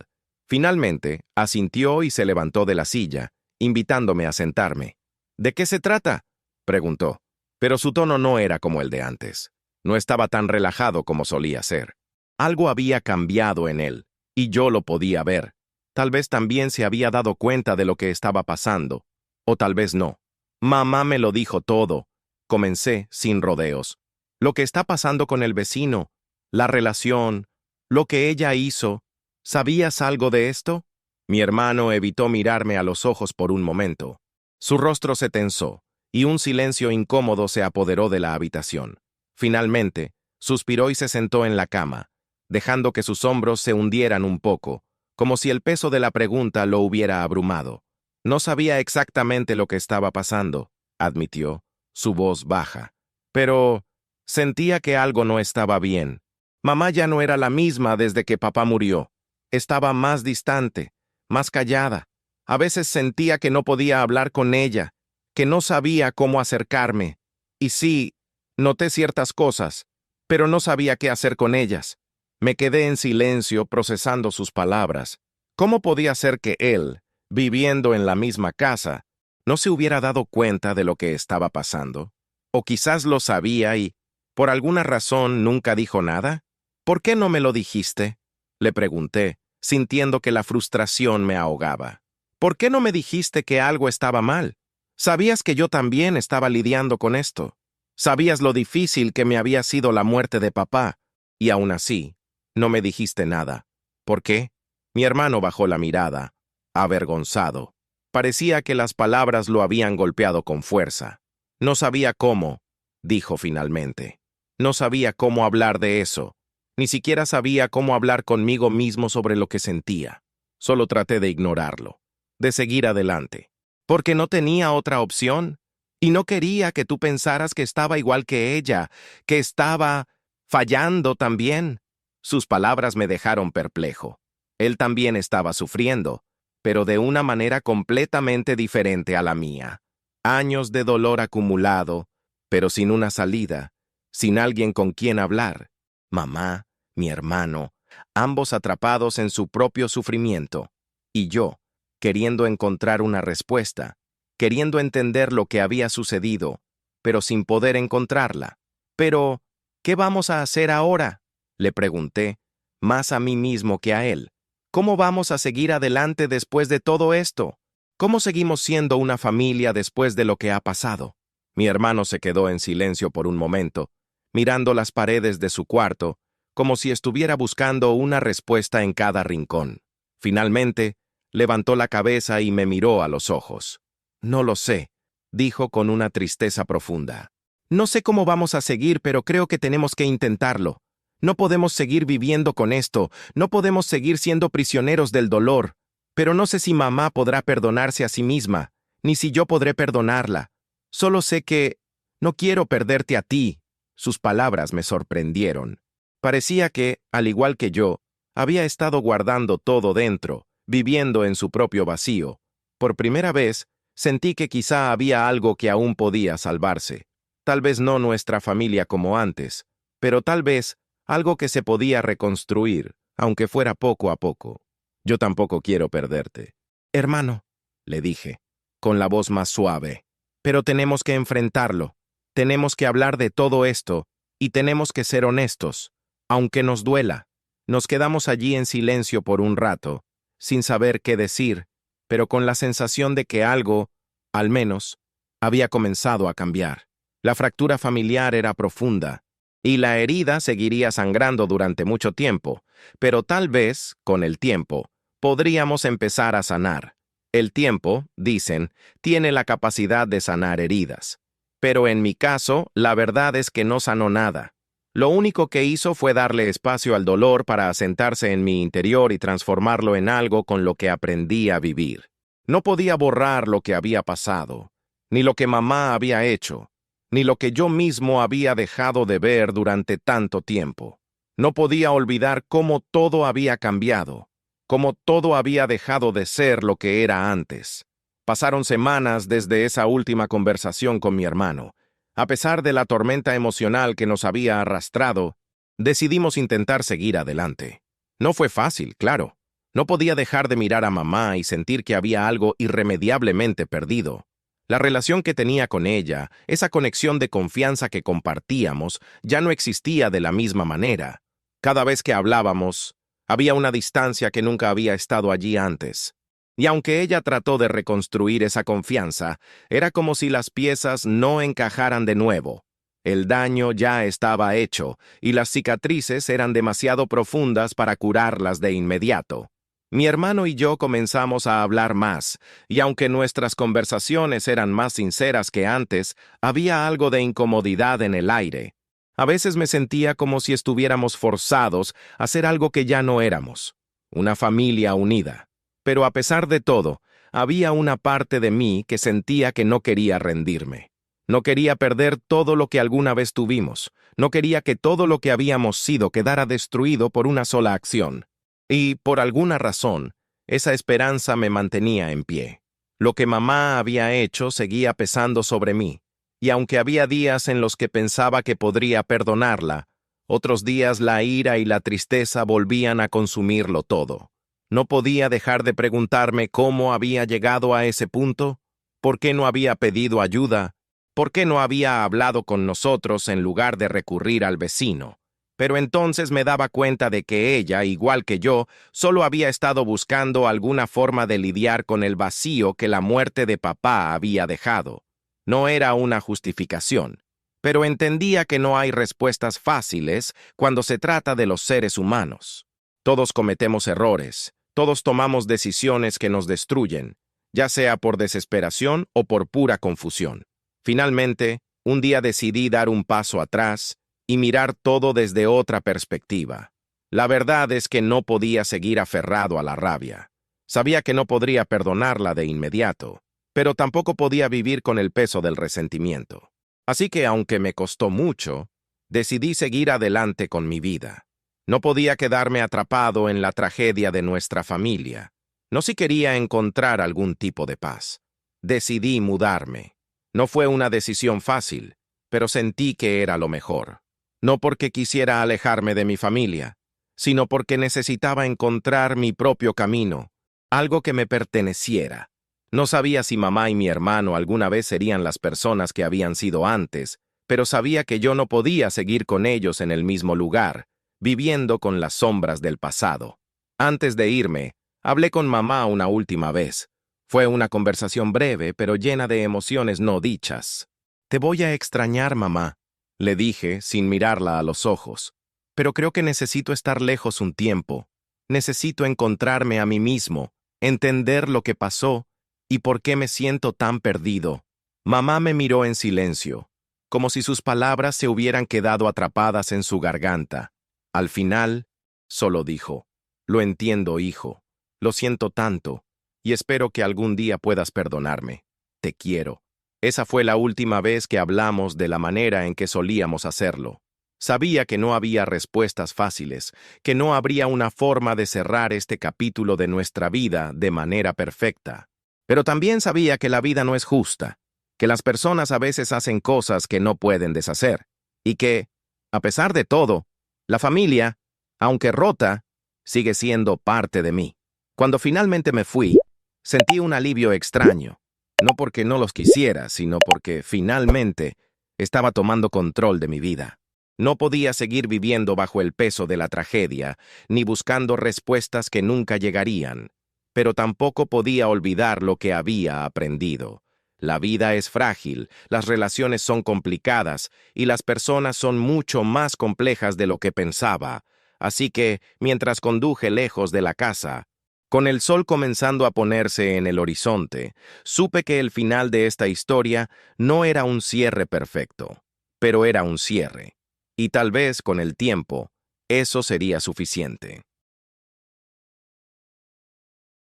Finalmente, asintió y se levantó de la silla, invitándome a sentarme. ¿De qué se trata?, preguntó, pero su tono no era como el de antes. No estaba tan relajado como solía ser. Algo había cambiado en él, y yo lo podía ver. Tal vez también se había dado cuenta de lo que estaba pasando, o tal vez no. Mamá me lo dijo todo. Comencé sin rodeos. Lo que está pasando con el vecino, la relación, lo que ella hizo. ¿Sabías algo de esto? Mi hermano evitó mirarme a los ojos por un momento. Su rostro se tensó, y un silencio incómodo se apoderó de la habitación. Finalmente, suspiró y se sentó en la cama, dejando que sus hombros se hundieran un poco, como si el peso de la pregunta lo hubiera abrumado. No sabía exactamente lo que estaba pasando, admitió, su voz baja. Pero sentía que algo no estaba bien. Mamá ya no era la misma desde que papá murió. Estaba más distante, más callada. A veces sentía que no podía hablar con ella, que no sabía cómo acercarme. Y sí, noté ciertas cosas, pero no sabía qué hacer con ellas. Me quedé en silencio procesando sus palabras. ¿Cómo podía ser que él, viviendo en la misma casa, no se hubiera dado cuenta de lo que estaba pasando? O quizás lo sabía y, por alguna razón, nunca dijo nada. ¿Por qué no me lo dijiste?, le pregunté, sintiendo que la frustración me ahogaba. ¿Por qué no me dijiste que algo estaba mal? Sabías que yo también estaba lidiando con esto. Sabías lo difícil que me había sido la muerte de papá, y aún así, no me dijiste nada. ¿Por qué? Mi hermano bajó la mirada, avergonzado. Parecía que las palabras lo habían golpeado con fuerza. No sabía cómo, dijo finalmente. No sabía cómo hablar de eso. Ni siquiera sabía cómo hablar conmigo mismo sobre lo que sentía. Solo traté de ignorarlo, de seguir adelante, porque no tenía otra opción, y no quería que tú pensaras que estaba igual que ella, que estaba fallando también. Sus palabras me dejaron perplejo. Él también estaba sufriendo, pero de una manera completamente diferente a la mía. Años de dolor acumulado, pero sin una salida, sin alguien con quien hablar. Mamá, mi hermano, ambos atrapados en su propio sufrimiento, y yo, queriendo encontrar una respuesta, queriendo entender lo que había sucedido, pero sin poder encontrarla. Pero, ¿qué vamos a hacer ahora?, le pregunté, más a mí mismo que a él. ¿Cómo vamos a seguir adelante después de todo esto? ¿Cómo seguimos siendo una familia después de lo que ha pasado? Mi hermano se quedó en silencio por un momento, mirando las paredes de su cuarto, como si estuviera buscando una respuesta en cada rincón. Finalmente, levantó la cabeza y me miró a los ojos. No lo sé, dijo con una tristeza profunda. No sé cómo vamos a seguir, pero creo que tenemos que intentarlo. No podemos seguir viviendo con esto, no podemos seguir siendo prisioneros del dolor. Pero no sé si mamá podrá perdonarse a sí misma, ni si yo podré perdonarla. Solo sé que no quiero perderte a ti. Sus palabras me sorprendieron. Parecía que, al igual que yo, había estado guardando todo dentro, viviendo en su propio vacío. Por primera vez, sentí que quizá había algo que aún podía salvarse. Tal vez no nuestra familia como antes, pero tal vez algo que se podía reconstruir, aunque fuera poco a poco. Yo tampoco quiero perderte. Hermano, le dije, con la voz más suave, pero tenemos que enfrentarlo. Tenemos que hablar de todo esto, y tenemos que ser honestos, aunque nos duela. Nos quedamos allí en silencio por un rato, sin saber qué decir, pero con la sensación de que algo, al menos, había comenzado a cambiar. La fractura familiar era profunda, y la herida seguiría sangrando durante mucho tiempo, pero tal vez, con el tiempo, podríamos empezar a sanar. El tiempo, dicen, tiene la capacidad de sanar heridas. Pero en mi caso, la verdad es que no sanó nada. Lo único que hizo fue darle espacio al dolor para asentarse en mi interior y transformarlo en algo con lo que aprendí a vivir. No podía borrar lo que había pasado, ni lo que mamá había hecho, ni lo que yo mismo había dejado de ver durante tanto tiempo. No podía olvidar cómo todo había cambiado, cómo todo había dejado de ser lo que era antes. Pasaron semanas desde esa última conversación con mi hermano. A pesar de la tormenta emocional que nos había arrastrado, decidimos intentar seguir adelante. No fue fácil, claro. No podía dejar de mirar a mamá y sentir que había algo irremediablemente perdido. La relación que tenía con ella, esa conexión de confianza que compartíamos, ya no existía de la misma manera. Cada vez que hablábamos, había una distancia que nunca había estado allí antes. Y aunque ella trató de reconstruir esa confianza, era como si las piezas no encajaran de nuevo. El daño ya estaba hecho, y las cicatrices eran demasiado profundas para curarlas de inmediato. Mi hermano y yo comenzamos a hablar más, y aunque nuestras conversaciones eran más sinceras que antes, había algo de incomodidad en el aire. A veces me sentía como si estuviéramos forzados a hacer algo que ya no éramos, una familia unida. Pero a pesar de todo, había una parte de mí que sentía que no quería rendirme. No quería perder todo lo que alguna vez tuvimos. No quería que todo lo que habíamos sido quedara destruido por una sola acción. Y, por alguna razón, esa esperanza me mantenía en pie. Lo que mamá había hecho seguía pesando sobre mí, y aunque había días en los que pensaba que podría perdonarla, otros días la ira y la tristeza volvían a consumirlo todo. No podía dejar de preguntarme cómo había llegado a ese punto, por qué no había pedido ayuda, por qué no había hablado con nosotros en lugar de recurrir al vecino. Pero entonces me daba cuenta de que ella, igual que yo, solo había estado buscando alguna forma de lidiar con el vacío que la muerte de papá había dejado. No era una justificación, pero entendía que no hay respuestas fáciles cuando se trata de los seres humanos. Todos cometemos errores. Todos tomamos decisiones que nos destruyen, ya sea por desesperación o por pura confusión. Finalmente, un día decidí dar un paso atrás y mirar todo desde otra perspectiva. La verdad es que no podía seguir aferrado a la rabia. Sabía que no podría perdonarla de inmediato, pero tampoco podía vivir con el peso del resentimiento. Así que, aunque me costó mucho, decidí seguir adelante con mi vida. No podía quedarme atrapado en la tragedia de nuestra familia. No si quería encontrar algún tipo de paz. Decidí mudarme. No fue una decisión fácil, pero sentí que era lo mejor. No porque quisiera alejarme de mi familia, sino porque necesitaba encontrar mi propio camino, algo que me perteneciera. No sabía si mamá y mi hermano alguna vez serían las personas que habían sido antes, pero sabía que yo no podía seguir con ellos en el mismo lugar, viviendo con las sombras del pasado. Antes de irme, hablé con mamá una última vez. Fue una conversación breve, pero llena de emociones no dichas. Te voy a extrañar, mamá, le dije, sin mirarla a los ojos. Pero creo que necesito estar lejos un tiempo. Necesito encontrarme a mí mismo, entender lo que pasó y por qué me siento tan perdido. Mamá me miró en silencio, como si sus palabras se hubieran quedado atrapadas en su garganta. Al final, solo dijo, lo entiendo, hijo, lo siento tanto, y espero que algún día puedas perdonarme. Te quiero. Esa fue la última vez que hablamos de la manera en que solíamos hacerlo. Sabía que no había respuestas fáciles, que no habría una forma de cerrar este capítulo de nuestra vida de manera perfecta. Pero también sabía que la vida no es justa, que las personas a veces hacen cosas que no pueden deshacer, y que, a pesar de todo, la familia, aunque rota, sigue siendo parte de mí. Cuando finalmente me fui, sentí un alivio extraño, no porque no los quisiera, sino porque finalmente estaba tomando control de mi vida. No podía seguir viviendo bajo el peso de la tragedia, ni buscando respuestas que nunca llegarían, pero tampoco podía olvidar lo que había aprendido. La vida es frágil, las relaciones son complicadas y las personas son mucho más complejas de lo que pensaba. Así que, mientras conduje lejos de la casa, con el sol comenzando a ponerse en el horizonte, supe que el final de esta historia no era un cierre perfecto, pero era un cierre. Y tal vez con el tiempo, eso sería suficiente.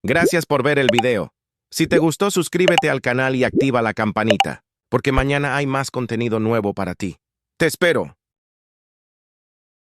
Gracias por ver el video. Si te gustó, suscríbete al canal y activa la campanita, porque mañana hay más contenido nuevo para ti. ¡Te espero!